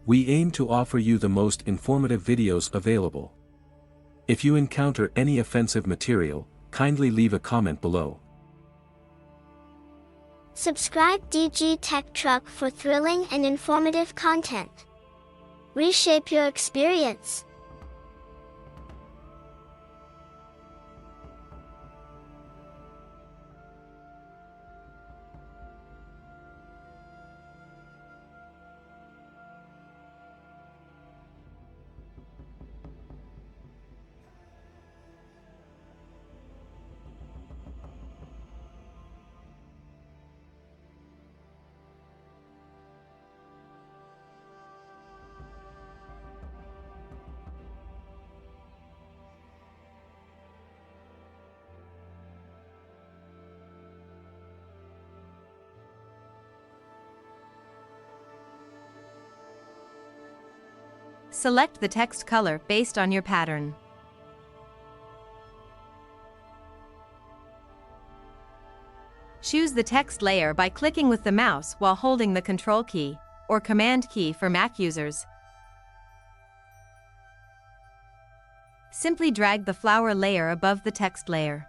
We aim to offer you the most informative videos available. If you encounter any offensive material, kindly leave a comment below. Subscribe Digi Tech Truck for thrilling and informative content. Reshape your experience. Select the text color based on your pattern. Choose the text layer by clicking with the mouse while holding the Control key, or Command key for Mac users. Simply drag the flower layer above the text layer.